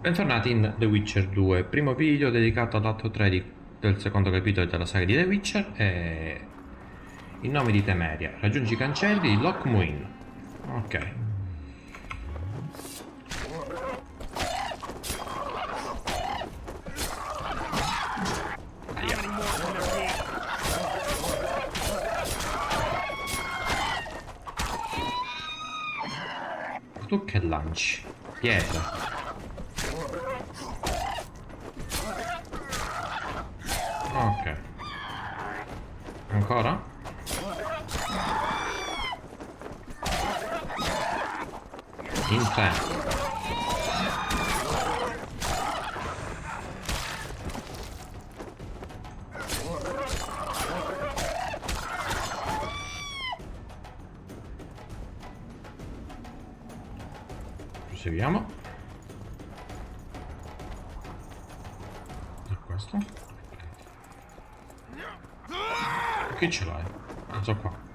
Bentornati in The Witcher 2, primo video dedicato all'atto 3 del secondo capitolo della saga di The Witcher e in nome di Temeria. Raggiungi i cancelli di Lockmuin. Ok. Tu che lanci? Pietra. Ok. Ancora? In tre. Proseguiamo. E questo? Che ce l'hai? Non so qua.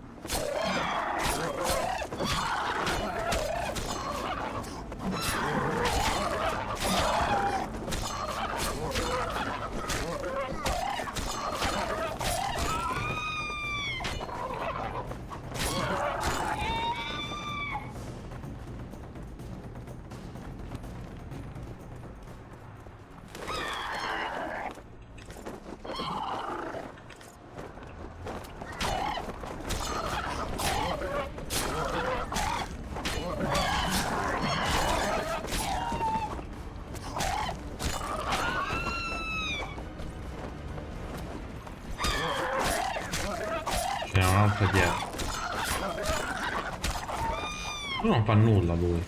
C'è un altro dietro. Lui non fa nulla lui.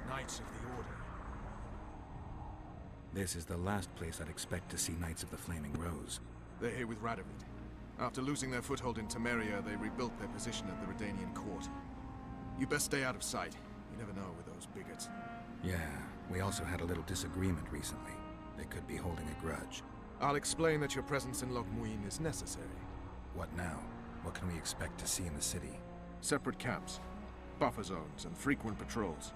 Knights of the Order. This is the last place I'd expect to see Knights of the Flaming Rose. They're here with Radovid. After losing their foothold in Temeria, they rebuilt their position at the Redanian court. You best stay out of sight. You never know with those bigots. Yeah, we also had a little disagreement recently. They could be holding a grudge. I'll explain that your presence in Lockmuin is necessary. What now? What can we expect to see in the city? Separate camps, buffer zones, and frequent patrols.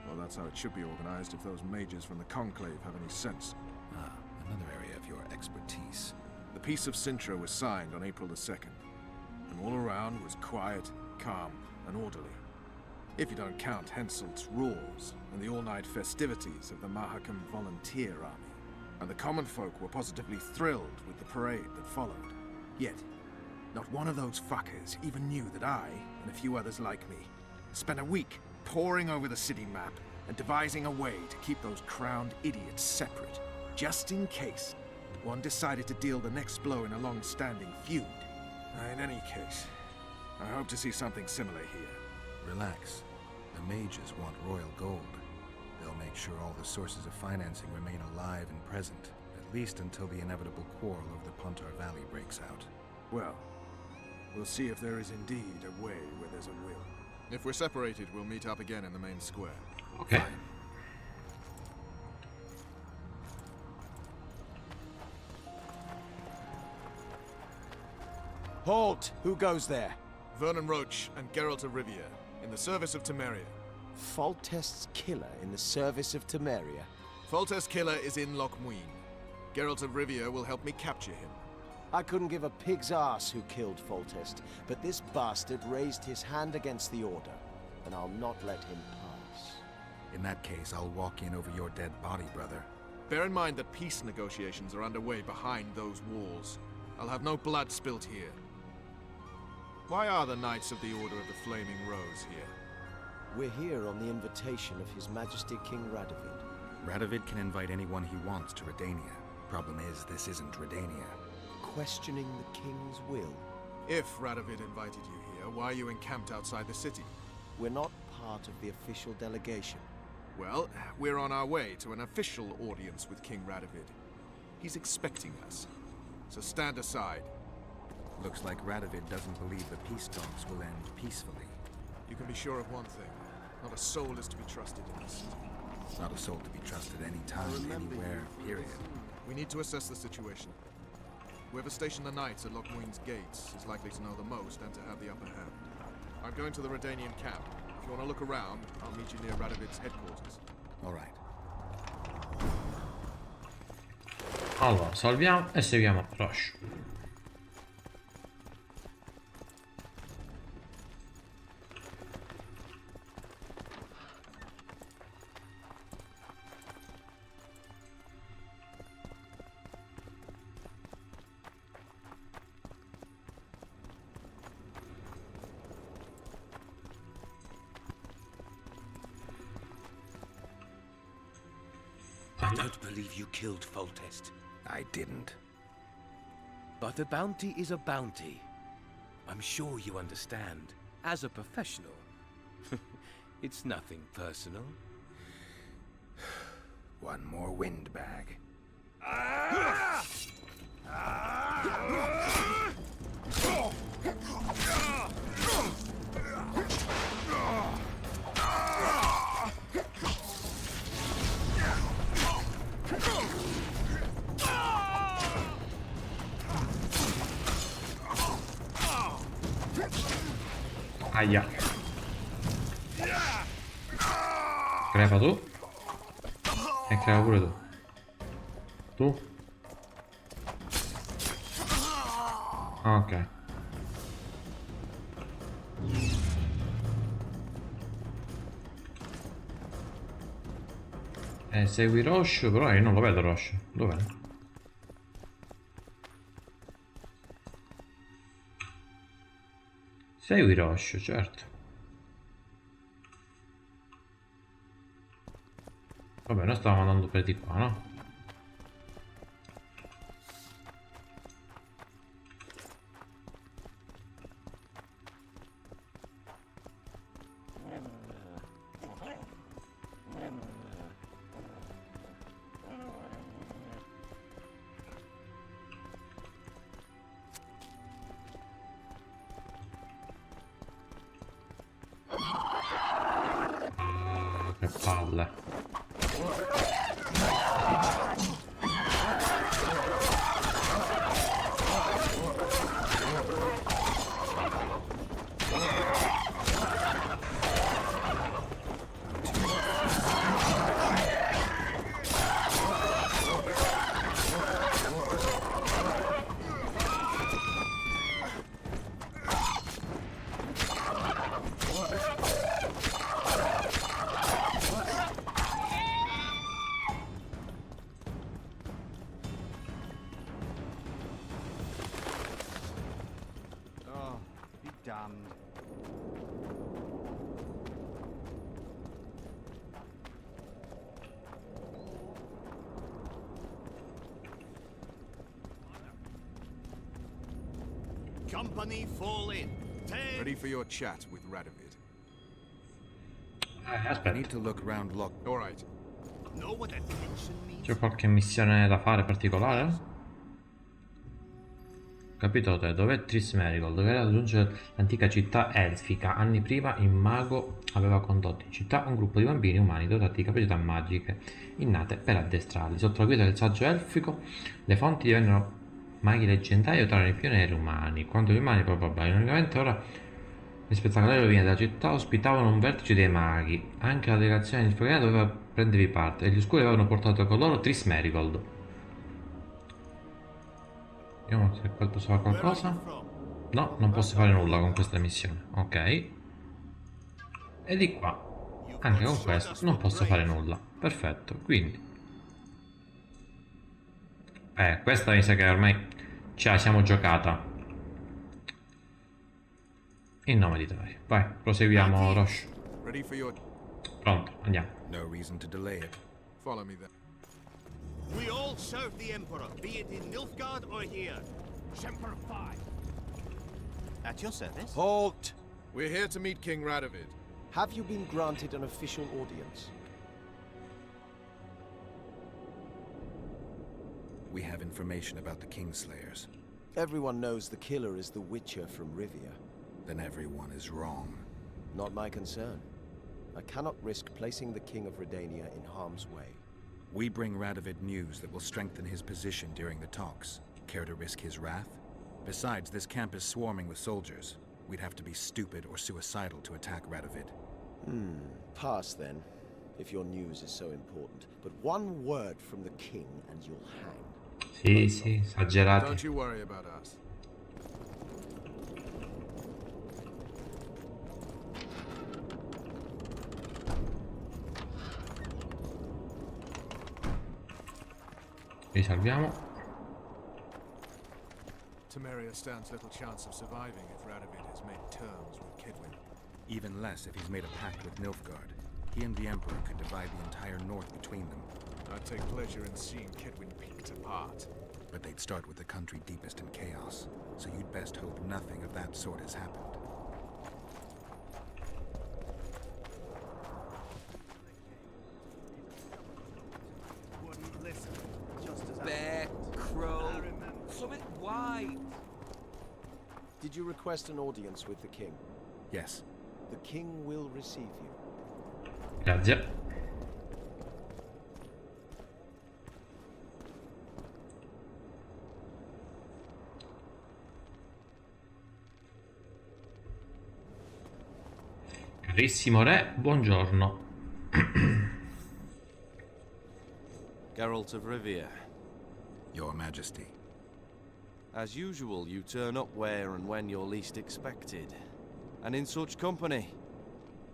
Well, that's how it should be organized if those mages from the Conclave have any sense. Ah, another area of your expertise. The Peace of Sintra was signed on April the 2nd, and all around was quiet, calm, and orderly. If you don't count Henselt's roars and the all-night festivities of the Mahakam Volunteer Army. And the common folk were positively thrilled with the parade that followed. Yet, not one of those fuckers even knew that I, and a few others like me, spent a week poring over the city map and devising a way to keep those crowned idiots separate, just in case one decided to deal the next blow in a long-standing feud. In any case, I hope to see something similar here. Relax. The mages want royal gold. They'll make sure all the sources of financing remain alive and present, at least until the inevitable quarrel over the Pontar Valley breaks out. Well, we'll see if there is indeed a way where there's a will. If we're separated, we'll meet up again in the main square. Ok. Halt! Who goes there? Vernon Roach and Geralt of Rivia, in the service of Temeria. Foltest's killer in the service of Temeria. Foltest killer is in Lockmuin. Geralt of Rivia will help me capture him. I couldn't give a pig's ass who killed Foltest, but this bastard raised his hand against the Order, and I'll not let him pass. In that case, I'll walk in over your dead body, brother. Bear in mind that peace negotiations are underway behind those walls. I'll have no blood spilt here. Why are the Knights of the Order of the Flaming Rose here? We're here on the invitation of His Majesty King Radovid. Radovid can invite anyone he wants to Redania. Problem is, this isn't Redania. Questioning the King's will. If Radovid invited you here, why are you encamped outside the city? We're not part of the official delegation. Well, we're on our way to an official audience with King Radovid. He's expecting us. So stand aside. Looks like Radovid doesn't believe the peace talks will end peacefully. You can be sure of one thing. Not a soul is to be trusted in this city. Not a soul to be trusted anytime, anywhere, period. We need to assess the situation. Whoever stationed the knights at Lockmuir's gates is likely to know the most and to have the upper hand. I'm going to the Redanian camp. If you want to look around, I'll meet you near Radovid's headquarters. All right. Allora, salviamo e seguiamo Rosh. I don't believe you killed Foltest. I didn't. But a bounty is a bounty. I'm sure you understand. As a professional, it's nothing personal. One more windbag. Aia. Crepa tu. E crepa pure tu. Tu. Ok. Segui Rosh, però io non lo vedo Rosh. Dov'è? Segui Rosh, certo. Vabbè, noi stavamo andando per di qua, no? Che palle. Oh, be damned. Company fall in. Ready for your chat with Radovid. I Aspetta, need to look round lock. All right. Know what attention means? c'è qualche missione da fare particolare? Capitolo 3, dov'è Tris Merigold? Doveva raggiungere l'antica città elfica. Anni prima il mago aveva condotto in città un gruppo di bambini umani dotati di capacità magiche innate per addestrarli. Sotto la guida del saggio elfico, le fonti divennero maghi leggendari e aiutarono i pionieri umani. Quando gli umani, probabilmente ora, le spettacolari rovine della città ospitavano un vertice dei maghi. Anche la delegazione inspregata doveva prendervi parte e gli oscuri avevano portato con loro Tris Merigold. Vediamo se posso fare qualcosa. No, non posso fare nulla con questa missione. Ok. E di qua, anche con questo, non posso fare nulla. Perfetto, quindi questa mi sa che ormai ce la siamo giocata. In nome di Dio. Vai, proseguiamo Rosh. Ready for your... Pronto, andiamo. No reason to delay it. Follow me then. We all serve the Emperor, be it in Nilfgaard or here. Semper Fi. At your service? Halt! We're here to meet King Radovid. Have you been granted an official audience? We have information about the Kingslayers. Everyone knows the killer is the Witcher from Rivia. Then everyone is wrong. Not my concern. I cannot risk placing the King of Redania in harm's way. We bring Radovid news that will strengthen his position during the talks. Care to risk his wrath? Besides, this camp is swarming with soldiers. We'd have to be stupid or suicidal to attack Radovid. Pass then, if your news is so important. But one word from the king and you'll hang. Sì, sì, esagerati. Don't you worry about us. Risalviamo. Temeria stands little chance of surviving if Radovid has made terms with Kidwin. Even less if he's made a pact with Nilfgaard. He and the Emperor could divide the entire north between them. I'd take pleasure in seeing Kidwin picked apart. But they'd start with the country deepest in chaos, so you'd best hope nothing of that sort has happened. Wouldn't listen, just as Bear, crow, something wide. Did you request an audience with the king? Yes. The king will receive you. Grazie. Carissimo re, buongiorno. Geralt of Rivia. Your Majesty. As usual, you turn up where and when you're least expected. And in such company.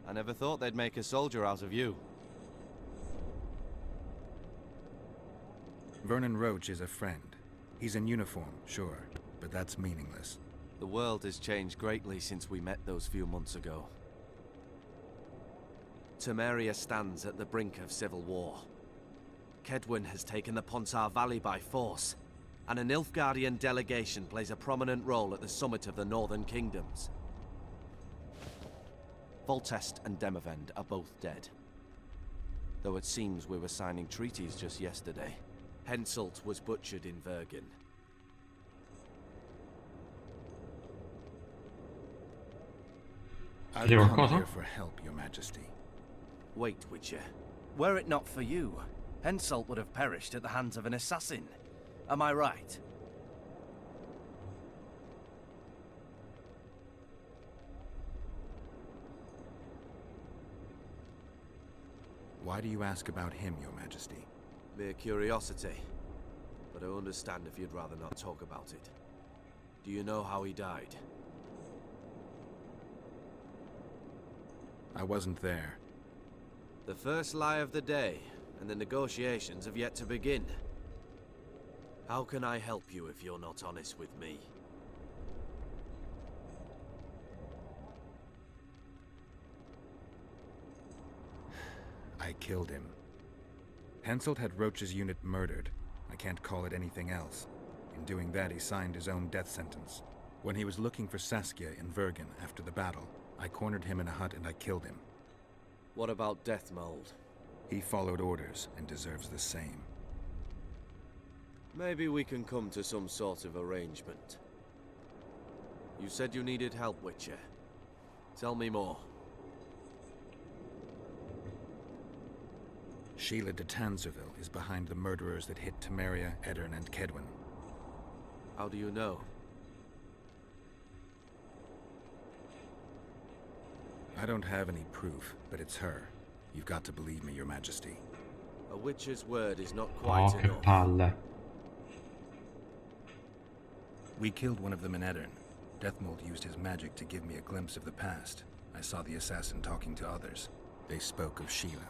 I never thought they'd make a soldier out of you. Vernon Roach is a friend. He's in uniform, sure, but that's meaningless. The world has changed greatly since we met those few months ago. Temeria stands at the brink of civil war. Kedwin has taken the Pontar Valley by force, and a Nilfgaardian delegation plays a prominent role at the summit of the Northern Kingdoms. Foltest and Demavend are both dead. Though it seems we were signing treaties just yesterday. Henselt was butchered in Vergen. I've Dire come qualcosa? here for help, Your Majesty. Wait, Witcher. Were it not for you, Henselt would have perished at the hands of an assassin. Am I right? Why do you ask about him, Your Majesty? Mere curiosity. But I understand if you'd rather not talk about it. Do you know how he died? I wasn't there. The first lie of the day, and the negotiations have yet to begin. How can I help you if you're not honest with me? I killed him. Henselt had Roach's unit murdered. I can't call it anything else. In doing that, he signed his own death sentence. When he was looking for Saskia in Vergen after the battle, I cornered him in a hut and I killed him. What about Deathmold? He followed orders and deserves the same. Maybe we can come to some sort of arrangement. You said you needed help, Witcher. Tell me more. Sheila de Tanzerville is behind the murderers that hit Temeria, Edirn, and Kedwin. How do you know? I don't have any proof, but it's her. You've got to believe me, Your Majesty. A Witcher's word is not Oh, quite che enough. palle. We killed one of them in Edirn. Deathmold used his magic to give me a glimpse of the past. I saw the assassin talking to others. They spoke of Sheila.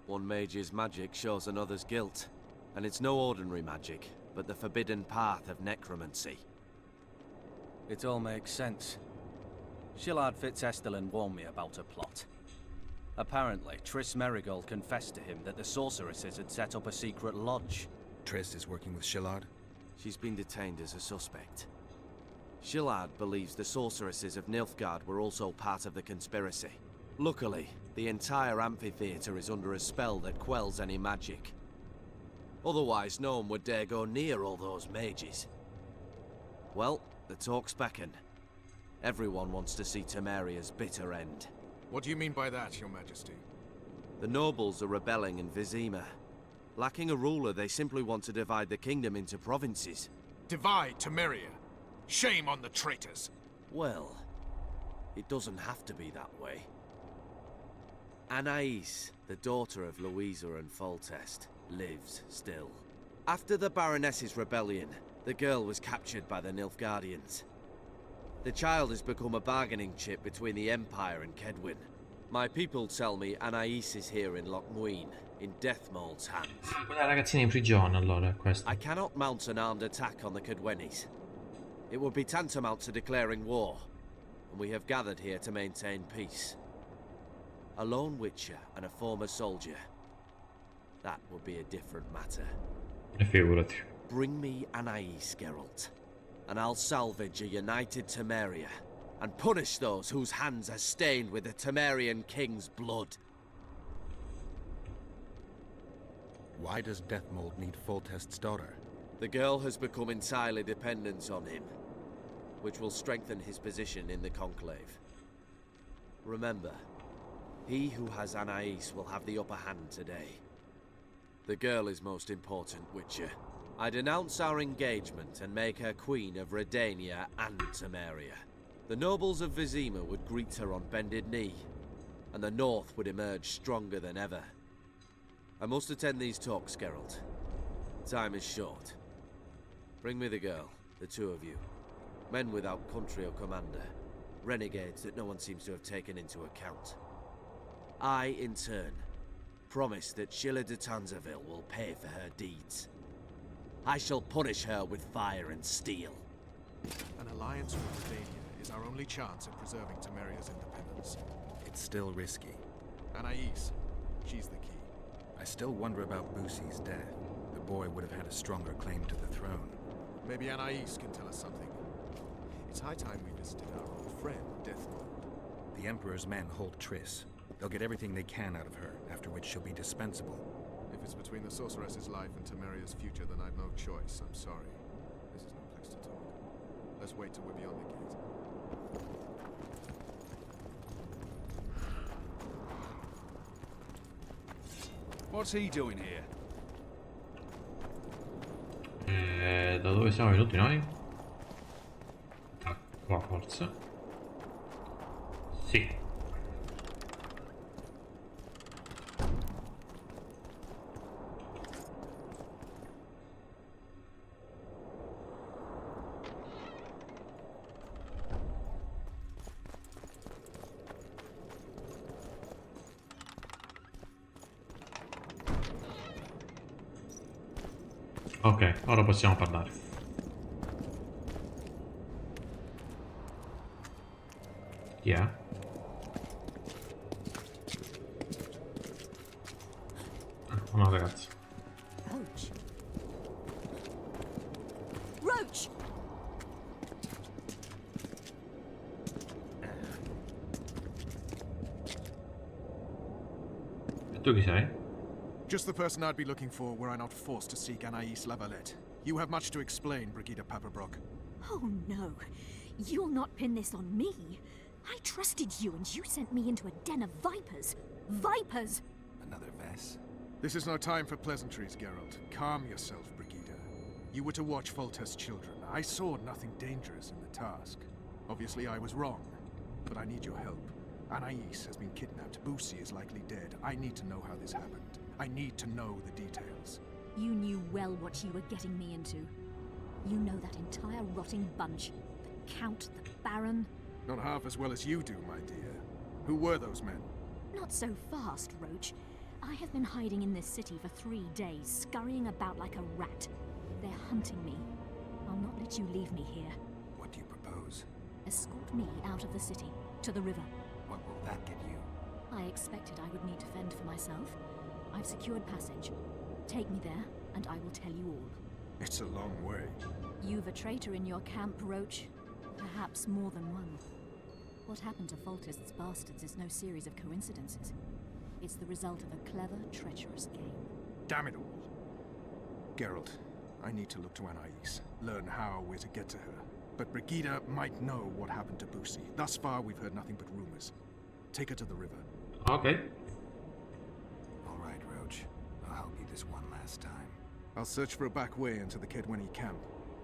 One mage's magic shows another's guilt. And it's no ordinary magic, but the forbidden path of necromancy. It all makes sense. Shillard Fitzestelin warned me about a plot. Apparently, Triss Merigold confessed to him that the sorceresses had set up a secret lodge. Triss is working with Shillard? She's been detained as a suspect. Shillard believes the sorceresses of Nilfgaard were also part of the conspiracy. Luckily, the entire amphitheater is under a spell that quells any magic. Otherwise, no one would dare go near all those mages. Well, the talk's beckon. Everyone wants to see Temeria's bitter end. What do you mean by that, Your Majesty? The nobles are rebelling in Vizima. Lacking a ruler, they simply want to divide the kingdom into provinces. Divide Temeria. Shame on the traitors. Well, it doesn't have to be that way. Anais, the daughter of Louisa and Foltest, lives still. After the Baroness's rebellion, the girl was captured by the Nilfgaardians. The child has become a bargaining chip between the Empire and Kedwin. My people tell me Anais is here in Lochmuin, in Deathmold's hands. Quella ragazzina in prigione, allora, è questo. I cannot mount an armed attack on the Kedwenis. It would be tantamount to declaring war, and we have gathered here to maintain peace. A lone witcher and a former soldier. That would be a different matter. Figurati. Bring me Anais, Geralt, and I'll salvage a united Temeria, and punish those whose hands are stained with the Temerian king's blood. Why does Deathmold need Foltest's daughter? The girl has become entirely dependent on him, which will strengthen his position in the Conclave. Remember, he who has Anais will have the upper hand today. The girl is most important, Witcher. I denounce our engagement and make her queen of Redania and Temeria. The nobles of Vizima would greet her on bended knee, and the North would emerge stronger than ever. I must attend these talks, Geralt. Time is short. Bring me the girl, the two of you. Men without country or commander. Renegades that no one seems to have taken into account. I, in turn, promise that Sheila de Tanzaville will pay for her deeds. I shall punish her with fire and steel. An alliance with Redania is our only chance at preserving Temeria's independence. It's still risky. Anais, she's the key. I still wonder about Boosie's death. The boy would have had a stronger claim to the throne. Maybe Anais can tell us something. It's high time we visited our old friend, Deathmold. The Emperor's men hold Triss. They'll get everything they can out of her, after which she'll be dispensable. If it's between the sorceress's life and Temeria's future, then I've no choice. I'm sorry. This is no place to talk. Let's wait till we're beyond the gate. What's he doing here? Da dove siamo venuti noi? Da qua forse. Sì. Ok, ora possiamo parlare. Chi è? Una ragazza. Roach. Roach! E tu chi sei? Just the person I'd be looking for were I not forced to seek Anais Lavalette. You have much to explain, Brigida Paperbrock. Oh no, you'll not pin this on me. I trusted you and you sent me into a den of vipers. Vipers! Another Vess? This is no time for pleasantries, Geralt. Calm yourself, Brigida. You were to watch Foltest's children. I saw nothing dangerous in the task. Obviously I was wrong, but I need your help. Anais has been kidnapped. Boosie is likely dead. I need to know how this happened. I need to know the details. You knew well what you were getting me into. You know that entire rotting bunch. The Count, the Baron. Not half as well as you do, my dear. Who were those men? Not so fast, Roach. I have been hiding in this city for 3 days, scurrying about like a rat. They're hunting me. I'll not let you leave me here. What do you propose? Escort me out of the city, to the river. What will that get you? I expected I would need to fend for myself. I've secured passage. Take me there, and I will tell you all. It's a long way. You've a traitor in your camp, Roach. Perhaps more than one. What happened to Foltest's bastards is no series of coincidences. It's the result of a clever, treacherous game. Damn it all. Geralt, I need to look to Anais, learn how we're to get to her. But Brigida might know what happened to Boosie. Thus far, we've heard nothing but rumors. Take her to the river. Ok. All right, Roach. I'll help you this one last time. I'll search for a back way into the Kedwenny camp.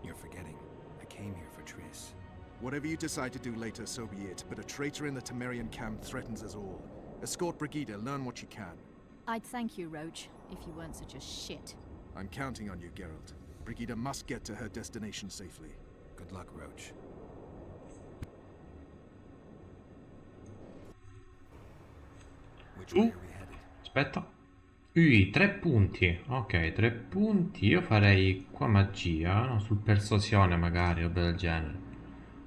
You're forgetting. I came here for Triss. Whatever you decide to do later, so be it, but a traitor in the Temerian camp threatens us all. Escort Brigida, learn what you can. I'd thank you, Roach, if you weren't such a shit. I'm counting on you, Geralt. Brigida must get to her destination safely. Good luck, Roach. Which way are we headed? Aspetta. 3 punti. Ok, 3 punti. Io farei qua magia, no? Sul persuasione magari, roba del genere.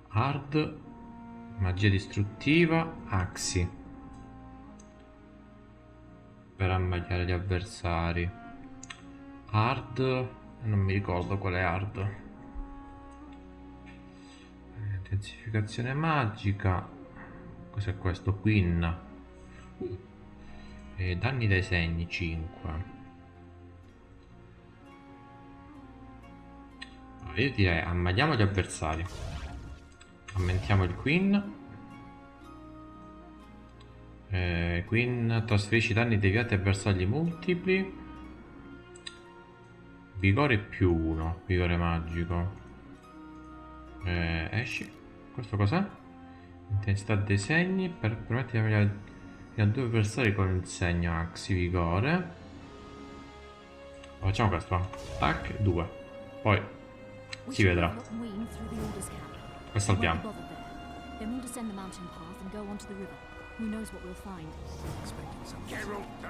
Hard. Magia distruttiva. Axi. Per ammagliare gli avversari. Hard. Non mi ricordo qual è hard. Intensificazione magica. Cos'è questo? Queen. E danni dai segni 5. Allora, io direi ammagliamo gli avversari. Aumentiamo il Queen. Queen trasferisci danni deviati a bersagli multipli. Vigore più 1. Vigore magico. Esci. Questo cos'è? Intensità dei segni per permettere di avere a 2 avversari con il segno Axi vigore. Facciamo questo. Tac 2. Poi si vedrà. Questo è il piano. Who knows what we'll find?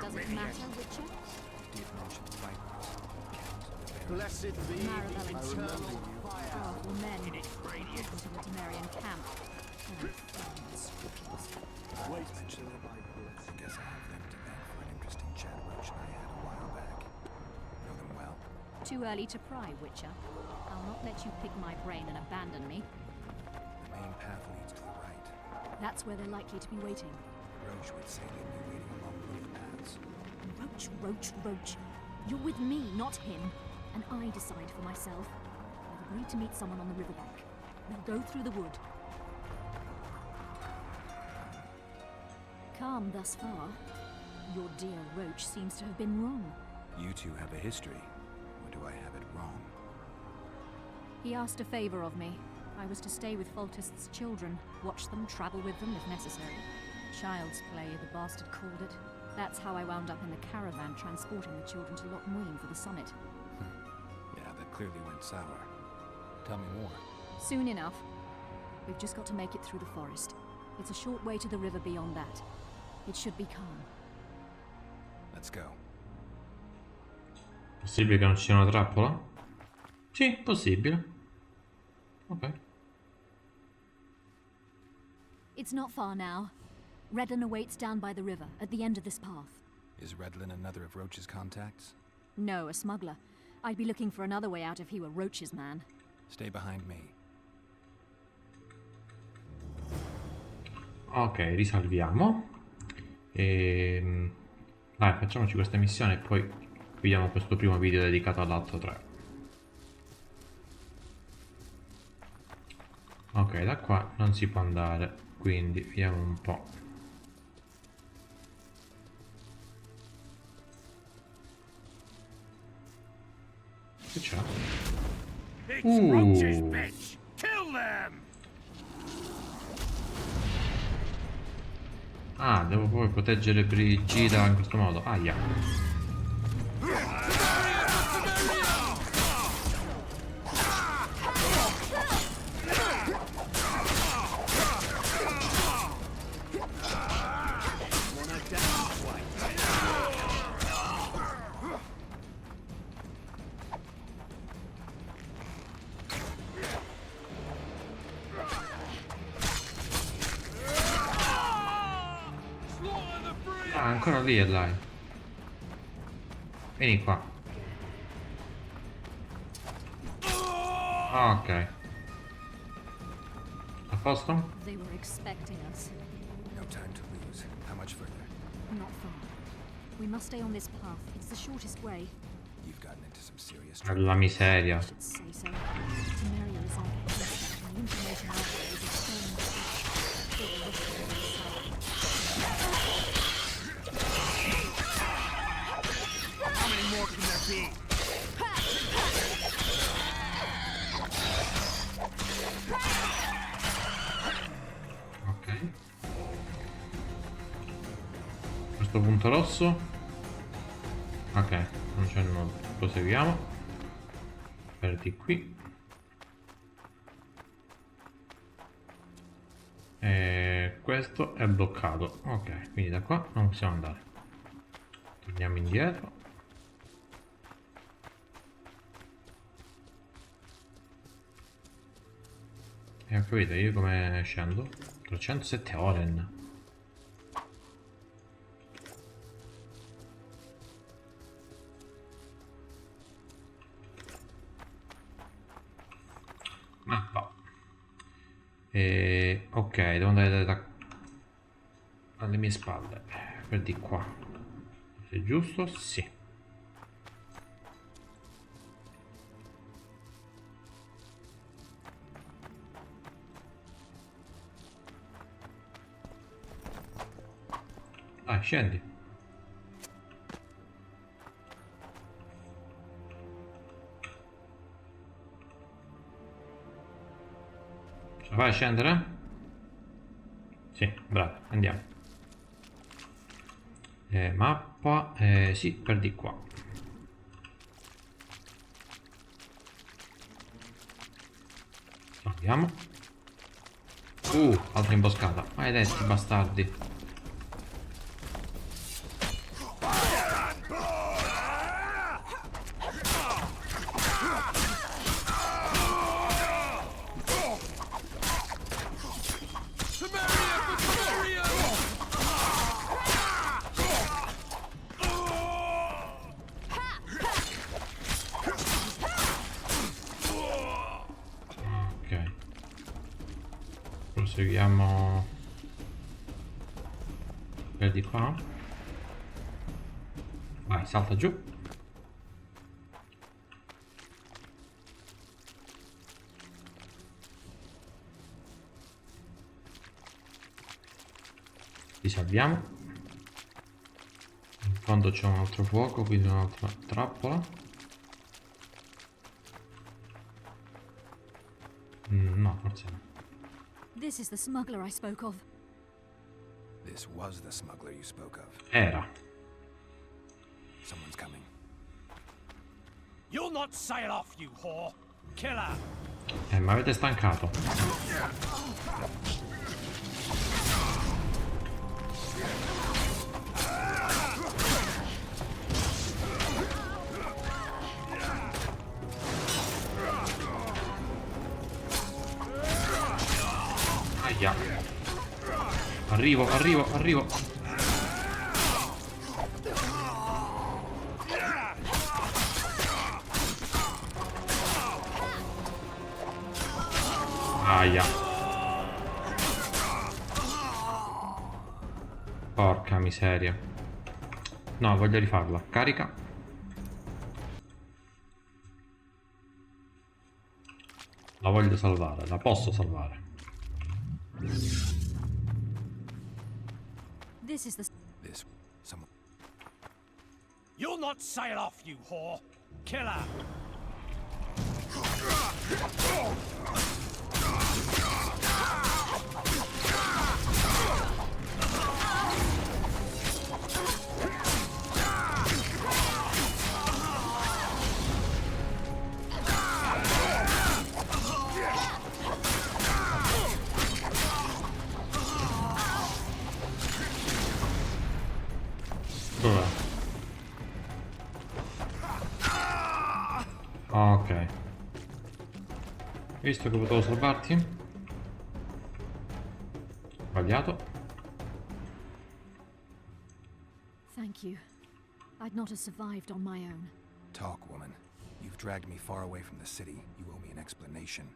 Does it matter, Witcher? Blessed be Marabel and eternal Turtle, powerful men, into the Temerian camp. Wait, mention them. I guess I have them to thank for an interesting chat Roach and I had a while back. Know them well. Too early to pry, Witcher. I'll not let you pick my brain and abandon me. The main path leads to the right. That's where they're likely to be waiting. Roach would say they'd be waiting along both paths. Roach. You're with me, not him. And I decide for myself. I've agreed to meet someone on the riverbank. We'll go through the wood. Calm thus far. Your dear Roach seems to have been wrong. You two have a history. Or do I have it wrong? He asked a favor of me. I was to stay with Foltest's children, watch them, travel with them if necessary. Child's play, the bastard called it. That's how I wound up in the caravan transporting the children to Loch Muin for the summit. Yeah, that clearly went sour. Tell me more. Soon enough. We've just got to make it through the forest. It's a short way to the river beyond that. It should be calm. Let's go. Possibile che non ci sia una trappola? Sì, possibile. Ok. It's not far now. Redlin awaits down by the river, at the end of this path. Is Redlin another of Roach's contacts? No, a smuggler. I'd be looking for another way out if he were Roach's man. Stay behind me. Ok, risalviamo. Dai, facciamoci questa missione e poi vediamo questo primo video dedicato all'Atto 3. Ok, da qua non si può andare, quindi vediamo un po'. Che c'è? Ah, devo poi proteggere Brigida in questo modo. Aia. Ah, ancora lì è lei. Vieni qua. Ah, ok. A posto? They were expecting us. No time to lose. How much further? Not far. We must stay on this path. It's the shortest way. You've gotten into some serious Per trouble. la miseria. I should say so. Temeria is on the information out there is extremely be. Ok. Questo punto rosso. Ok, non c'è nulla. Proseguiamo. Perdi qui. E questo è bloccato. Ok, quindi da qua non possiamo andare. Torniamo indietro. E ho capito, io come scendo? 307 oren. Mappa. E ok, devo andare alle mie spalle. Per di qua. Se è giusto? Sì. Dai, scendi. Ce la fai a scendere? Sì, bravo, andiamo. Mappa, sì, per di qua. Andiamo. Altra imboscata. Maledetti bastardi. Proseguiamo per di qua. Vai, salta giù. Li salviamo. In fondo c'è un altro fuoco, quindi un'altra trappola. No, forse no. This is the smuggler I spoke of. This was the smuggler you spoke of. Era. Someone's coming. You'll not sail off, you whore! Killer! Mi avete stancato. Aia. Arrivo. Aia. Porca miseria. No, voglio rifarla. Carica. La voglio salvare, la posso salvare. This is the This. Someone. You'll not sail off, you whore! Killer! Dov'è? Ok. Visto che potevo salvarti? Sbagliato. Thank you. I'd not have survived on my own. Talk, woman. You've dragged me far away from the city. You owe me an explanation.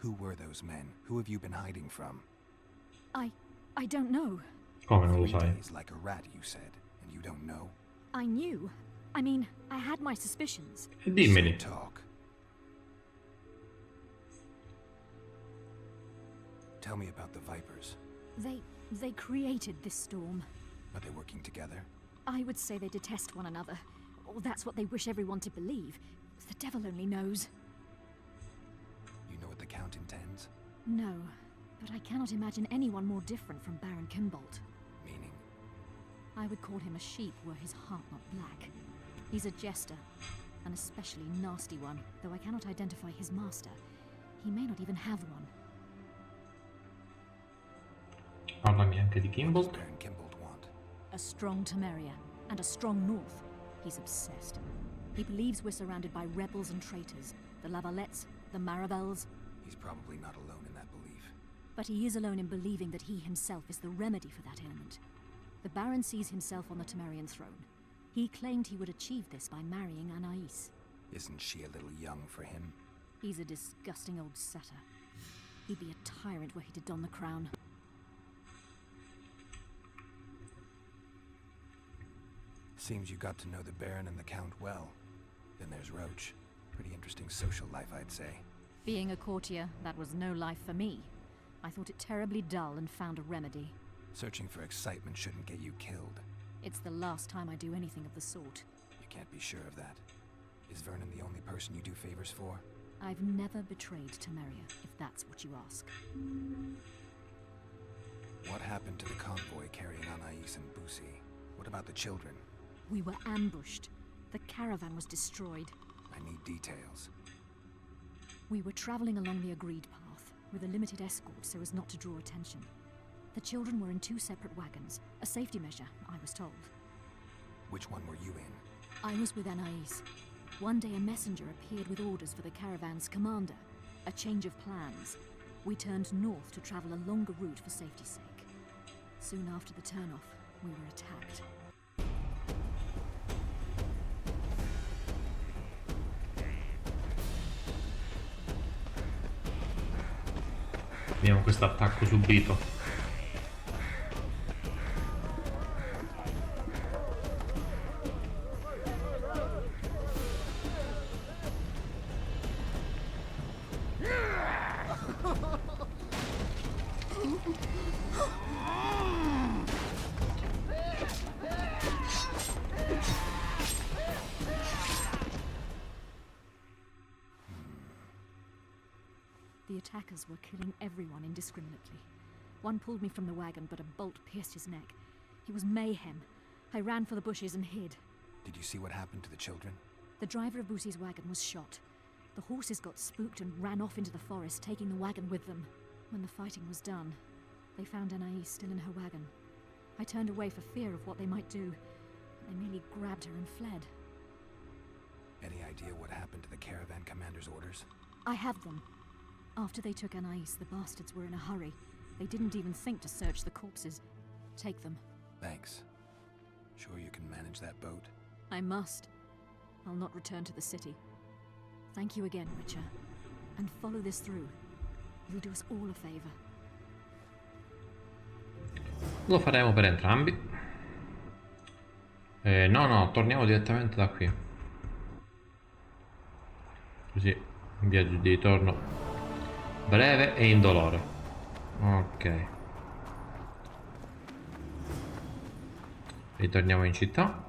Who were those men? Who have you been hiding from? I don't know. Come non lo 3 sai? days like a rat, you said, and you don't know? I knew. I mean, I had my suspicions. E dimmeli. So talk. Tell me about the Vipers. They created this storm. Are they working together? I would say they detest one another. Or that's what they wish everyone to believe. The devil only knows. You know what the Count intends? No, but I cannot imagine anyone more different from Baron Kimbolt. Meaning? I would call him a sheep were his heart not black. He's a jester, an especially nasty one, though I cannot identify his master. He may not even have one. Parlami anche di What Kimbolt. does Baron Kimbolt want? A strong Temeria, and a strong north. He's obsessed. He believes we're surrounded by rebels and traitors. The Lavalettes, the Marabels. He's probably not alone in that belief. But he is alone in believing that he himself is the remedy for that ailment. The Baron sees himself on the Temerian throne. He claimed he would achieve this by marrying Anais. Isn't she a little young for him? He's a disgusting old satyr. He'd be a tyrant were he to don the crown. Seems you got to know the Baron and the Count well. Then there's Roach. Pretty interesting social life, I'd say. Being a courtier, that was no life for me. I thought it terribly dull and found a remedy. Searching for excitement shouldn't get you killed. It's the last time I do anything of the sort. You can't be sure of that. Is Vernon the only person you do favors for? I've never betrayed Temeria, if that's what you ask. What happened to the convoy carrying Anais and Busi? What about the children? We were ambushed. The caravan was destroyed. I need details. We were traveling along the agreed path, with a limited escort so as not to draw attention. The children were in 2 separate wagons, a safety measure, I was told. Which one were you in? I was with Anais. One day a messenger appeared with orders for the caravan's commander. A change of plans. We turned north to travel a longer route for safety's sake. Soon after the turnoff, we were attacked. Abbiamo questo attacco subito. The attackers were killing everyone indiscriminately. One pulled me from the wagon, but a bolt pierced his neck. It was mayhem. I ran for the bushes and hid. Did you see what happened to the children? The driver of Busi's wagon was shot. The horses got spooked and ran off into the forest, taking the wagon with them. When the fighting was done, they found Anais still in her wagon. I turned away for fear of what they might do. They merely grabbed her and fled. Any idea what happened to the caravan commander's orders? I have them. After they took Anais, the bastards were in a hurry. They didn't even think to search the corpses. Take them. Thanks. Sure you can manage that boat? I must. I'll not return to the city. Thank you again, Witcher. And follow this through. You'll do us all a favor. Lo faremo per entrambi. No, torniamo direttamente da qui. Così, un viaggio di ritorno breve e indolore. Ok. Ritorniamo in città.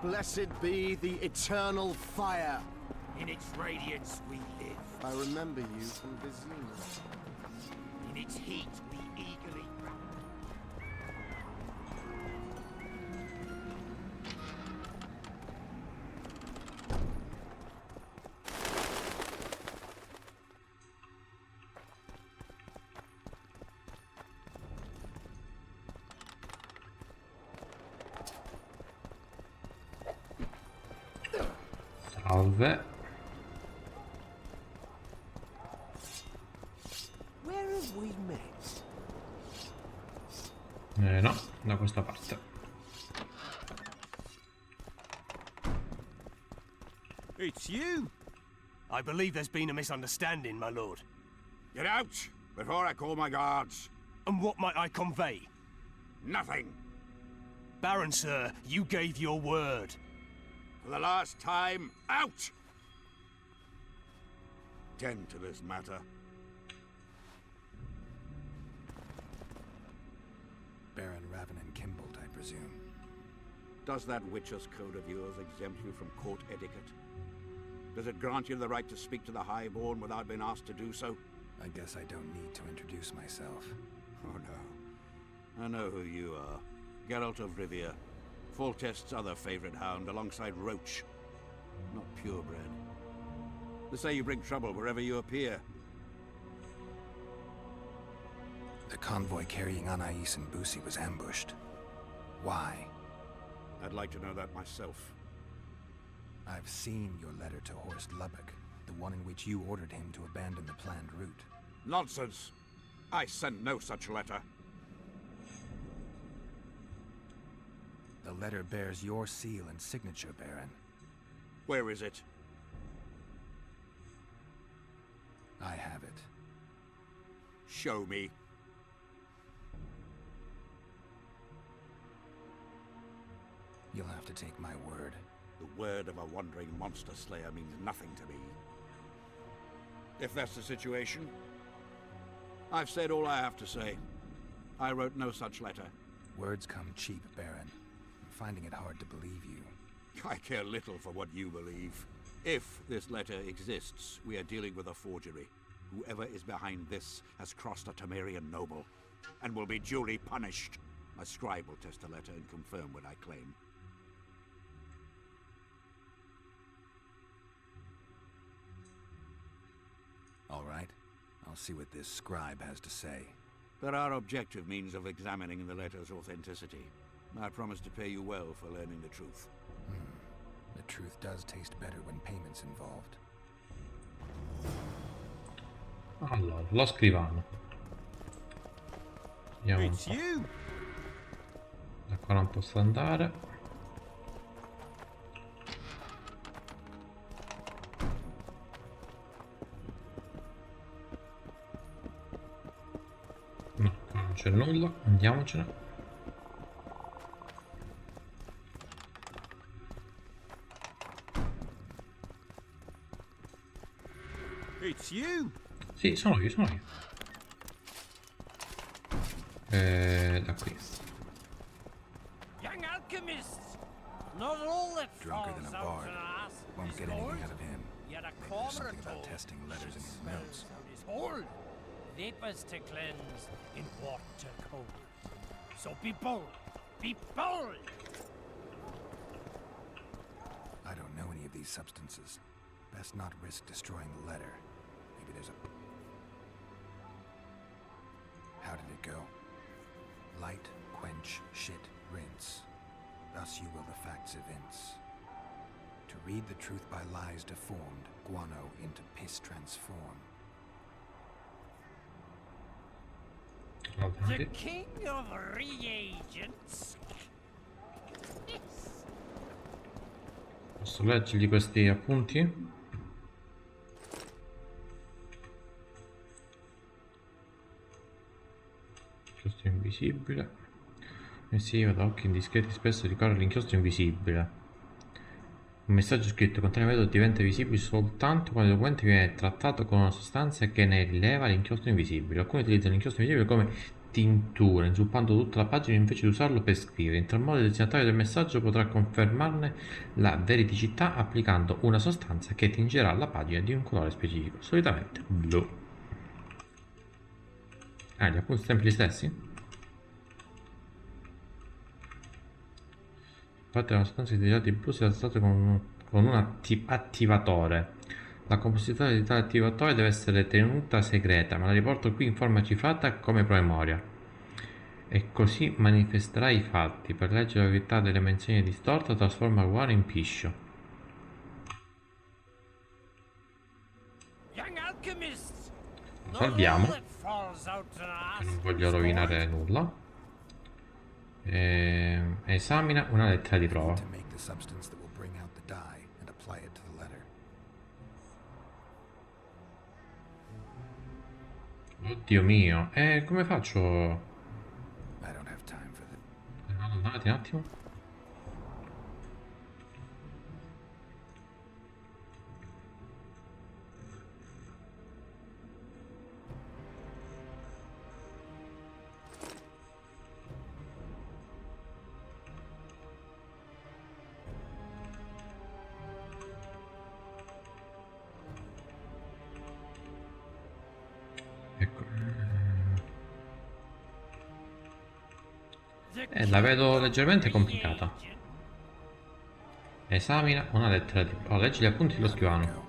Blessed be the eternal fire. In its radiance we live. I remember you from Vizina. In its heat we eagerly Salve. Where have we met? No, da questa parte. It's you! I believe there's been a misunderstanding, my lord. Get out before I call my guards. And what might I convey? Nothing. Baron, sir, you gave your word. For the last time, out! Tend to this matter. Baron Ravenin Kimbolt, I presume. Does that Witcher's code of yours exempt you from court etiquette? Does it grant you the right to speak to the Highborn without being asked to do so? I guess I don't need to introduce myself. Oh no. I know who you are. Geralt of Rivia. Foltest's other favorite hound alongside Roach. Not purebred. They say you bring trouble wherever you appear. The convoy carrying Anais and Busi was ambushed. Why? I'd like to know that myself. I've seen your letter to Horst Lubbock, the one in which you ordered him to abandon the planned route. Nonsense! I sent no such letter. The letter bears your seal and signature, Baron. Where is it? I have it. Show me. You'll have to take my word. The word of a wandering monster slayer means nothing to me. If that's the situation, I've said all I have to say. I wrote no such letter. Words come cheap, Baron. I'm finding it hard to believe you. I care little for what you believe. If this letter exists, we are dealing with a forgery. Whoever is behind this has crossed a Temerian noble, and will be duly punished. My scribe will test the letter and confirm what I claim. All right. I'll see what this scribe has to say. There are objective means of examining the letter's authenticity. I promise to pay you well for learning the truth. The truth does taste better when payment's involved. Allora, lo scrivano. Vediamo un po'. Da qua non posso andare. No, qua non c'è nulla, andiamocene. It's you. Sì, sono io. Da qui. Young alchemists. Not all that Drunker than a falls out bard. an ass Won't is get gold. anything out of him. Yet a Maybe there's something corporator about testing letters in his notes. smells out his hold. Vapors to cleanse in water cold. So be bold. Be bold. I don't know any of these substances. Best not risk destroying the letter. Maybe there's a... How did it go? Light, quench, shit, rinse. Thus you will the facts evince. To read the truth by lies deformed, guano into piss transform. The king of reagents. Posso leggergli questi appunti? Inchiostro invisibile. Messiva da occhi indiscreti spesso ricorre l'inchiostro invisibile. Un messaggio scritto contiene metodo diventa visibile soltanto quando il documento viene trattato con una sostanza che ne rileva l'inchiostro invisibile. Alcuni utilizzano l'inchiostro invisibile come tintura, inzuppando tutta la pagina invece di usarlo per scrivere. In tal modo il destinatario del messaggio potrà confermarne la veridicità applicando una sostanza che tingerà la pagina di un colore specifico, solitamente blu. Gli appunti sempre gli stessi? Infatti una sostanza di dati blu si è trattata con un attivatore. La composizione di tale attivatore deve essere tenuta segreta, ma la riporto qui in forma cifrata come promemoria. E così manifesterà i fatti. Per leggere la verità delle menzioni distorte, trasforma guano in piscio. Lo salviamo, che non voglio rovinare nulla. Esamina una lettera di prova. To make the substance that will bring out the dye and apply it to the letter. Oddio mio, e come faccio? I don't have time for this. Allontanati un attimo. Ecco. La vedo leggermente complicata. Esamina una lettera di... Oh, leggi gli appunti dello scrivano.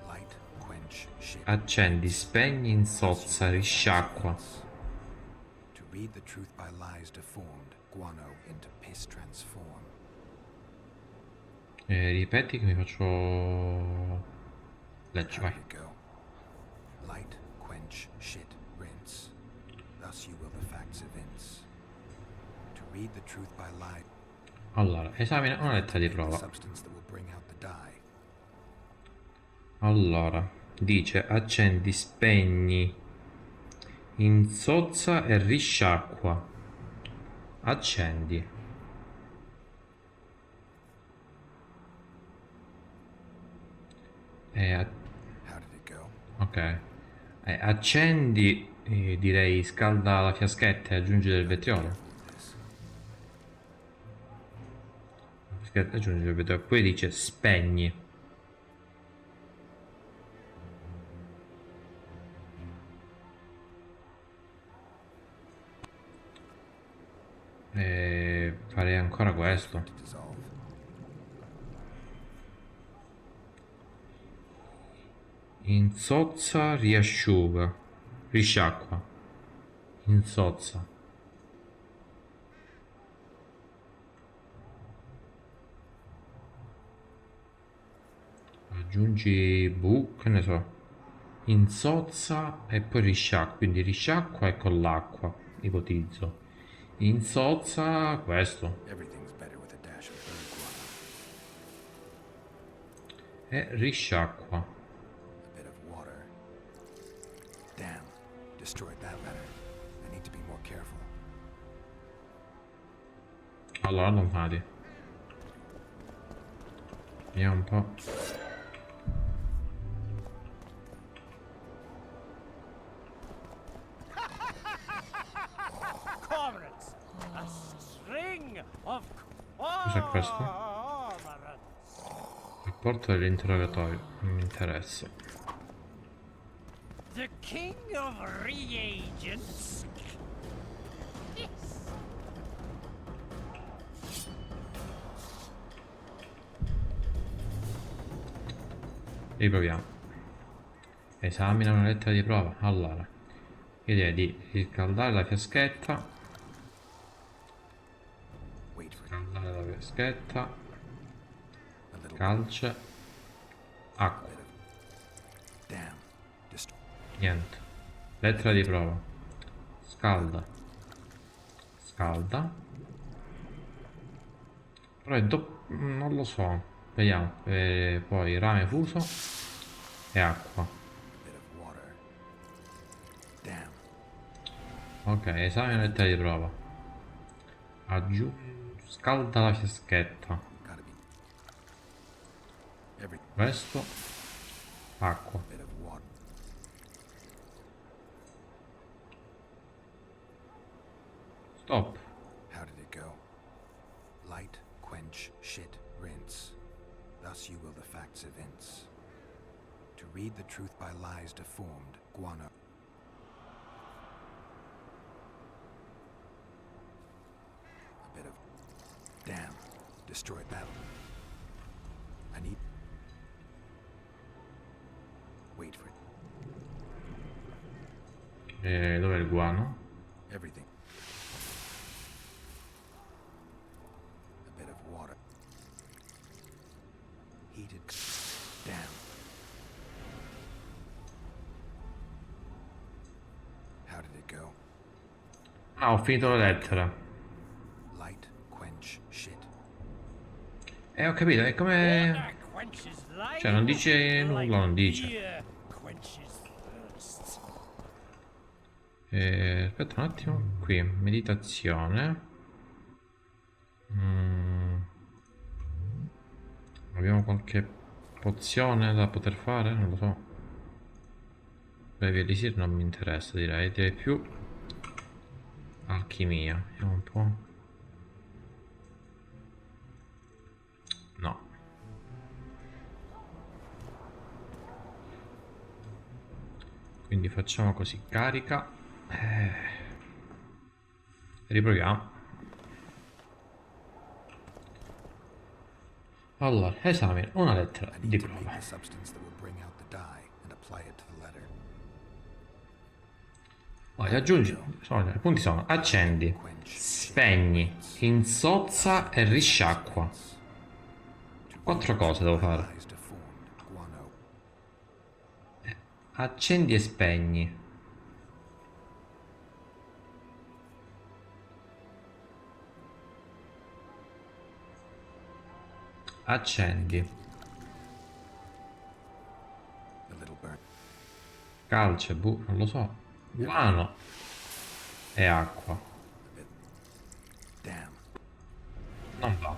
Light, quench, shit. Accendi, spegni, insozza, risciacqua. To read the truth by lies deformed, guano into piss transform. Ripeti che mi faccio... Leggi, vai. How did it go? Light, quench, shit, rinse. Thus you will the facts evince. To read the truth by lies. Allora, esamina una lettera di prova. Substance that will bring out the dye. Allora, dice accendi, spegni, insozza e risciacqua. Accendi. How did it go? Ok. Accendi, direi scalda la fiaschetta e aggiungi del vetriolo. Aggiungi del vetriolo. Poi dice spegni. Farei ancora questo. To dissolve. Insozza, riasciuga, risciacqua. Insozza. Aggiungi che ne so. Insozza e poi risciacqua. Quindi risciacqua e con l'acqua. Ipotizzo. Insozza questo. Everything's better with a dash of bird guano. E risciacqua. A bit of water. Damn. Destroyed that letter. I need to be more careful. Allora, allontanati. Vediamo un po'. Comrades, a string of Cos'è questo? cormorants. Rapporto dell'interrogatorio. Non mi interessa. The king of reagents. Yes. Riproviamo. Esamina una lettera di prova. Allora, io direi di riscaldare la fiaschetta. Wait for it. Scaldare la fiaschetta. A little Calce. Acqua. bit of. Damn. Niente. Lettera di prova. Scalda. Scalda. Però è non lo so. Vediamo. Poi rame fuso e acqua. Bit of water. Damn. Ok, esamina lettera di prova. Scalda la fiaschetta. Gotta be. Every Questo. Acqua. bit of water. Stop. How did it go? Light, quench, shit, rinse. Thus you will the facts evince. To read the truth by lies deformed, guano. A bit of. Damn. Destroyed that. I need. Wait for it. Dov'è il guano? Everything. A bit of water. Heated. Damn. How did it go? Ah, ho finito la lettera. Light, quench, shit. Ho capito, è come... Water quenches life. Cioè, non dice nulla, non dice. Beer quenches thirst. Aspetta un attimo, qui, meditazione. Abbiamo qualche pozione da poter fare? Non lo so. Beh, via elisir non mi interessa, direi più alchimia. Vediamo un po'. No. Quindi facciamo così, carica. Riproviamo. Allora, esamina una lettera di prova. Poi aggiungi, i punti sono: accendi, spegni, insozza e risciacqua. 4 cose devo fare. Accendi e spegni. Accendi. Calce, non lo so. Guano. E acqua. Non va.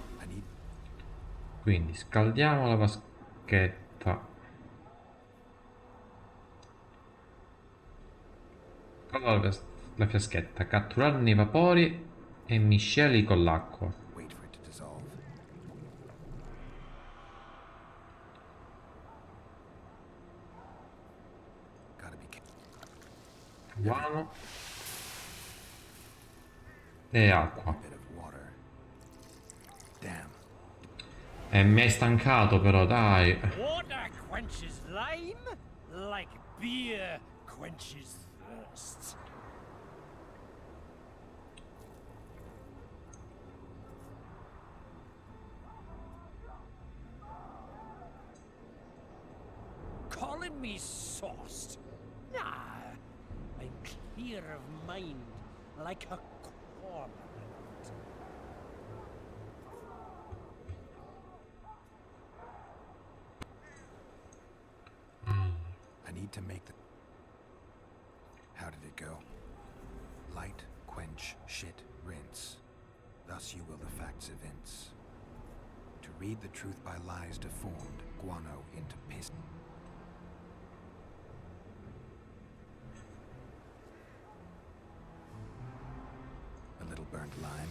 Quindi scaldiamo la vaschetta. Allora, la fiaschetta, catturarne i vapori e misceli con l'acqua. Guano e acqua. E mi hai stancato però, dai. Water quenches lime like beer quenches thirst. Calling me sauced? Nah, I'm clear of mind like a cormorant. I need to make the... How did it go? Light, quench, shit, rinse. Thus you will the facts evince. To read the truth by lies deformed, guano into piss. A little burnt lime.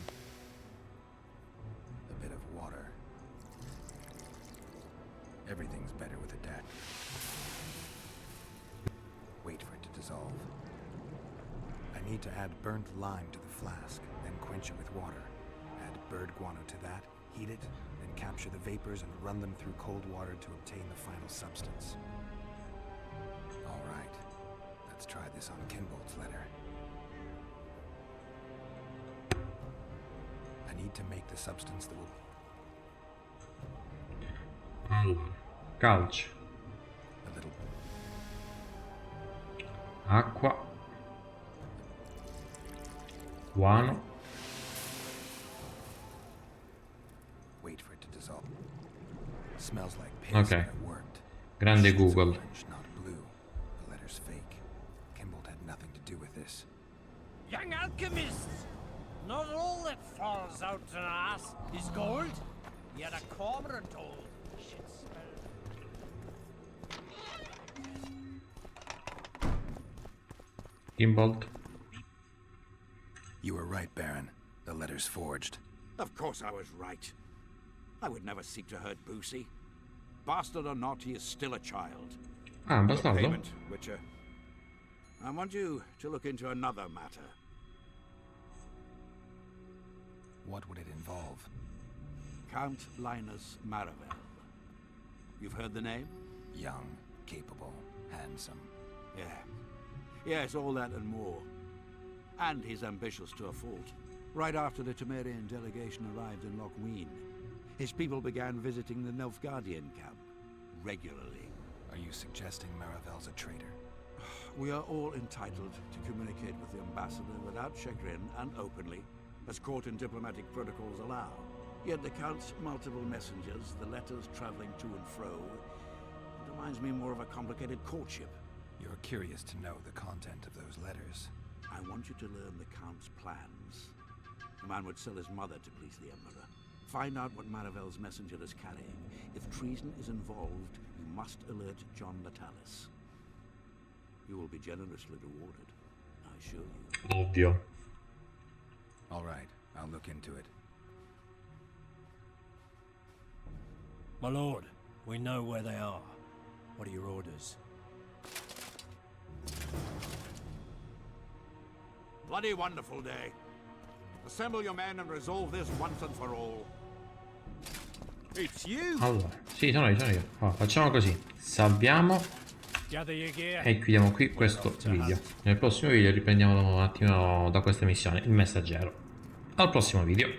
A bit of water. Everything's better with a dash. Wait for it to dissolve. I need to add burnt lime to the flask, then quench it with water. Add bird guano to that, heat it, then capture the vapors and run them through cold water to obtain the final substance. All right, let's try this on Kinbolt's letter. I need to make the substance that will... Allora, calcio. A little... Acqua. Guano. Wait for it to dissolve. Smells like piss, Ok. but it worked. Grande Shit's Google. orange, not blue. The letter's fake. Kimbolt had nothing to do with this. Young alchemists! Not all that falls out an ass is gold. Yet a cormorant told. Shit smell. Kimbolt. You were right, Baron. The letter's forged. Of course I was right. I would never seek to hurt Boosie. Bastard or not, he is still a child. Ah, Your bastardo. payment, Witcher. I want you to look into another matter. What would it involve? Count Linus Maravel. You've heard the name? Young, capable, handsome. Yeah. Yes, all that and more. And he's ambitious to a fault. Right after the Temerian delegation arrived in Lochween, his people began visiting the Nilfgaardian camp regularly. Are you suggesting Maravel's a traitor? We are all entitled to communicate with the ambassador without chagrin and openly, as court and diplomatic protocols allow. Yet the Count's multiple messengers, the letters traveling to and fro, it reminds me more of a complicated courtship. You're curious to know the content of those letters. I want you to learn the Count's plans. The man would sell his mother to please the Emperor. Find out what Maravel's messenger is carrying. If treason is involved, you must alert John Natalis. You will be generously rewarded, I assure you. Ovvio. All right, I'll look into it. My lord, we know where they are. What are your orders? Bloody wonderful day. Assemble your men and resolve this once and for all. It's you! Allora, sì, sono io. Allora, facciamo così. Salviamo Gather your gear. e chiudiamo qui questo video. Nel prossimo video riprendiamo un attimo da questa missione, il messaggero. Al prossimo video.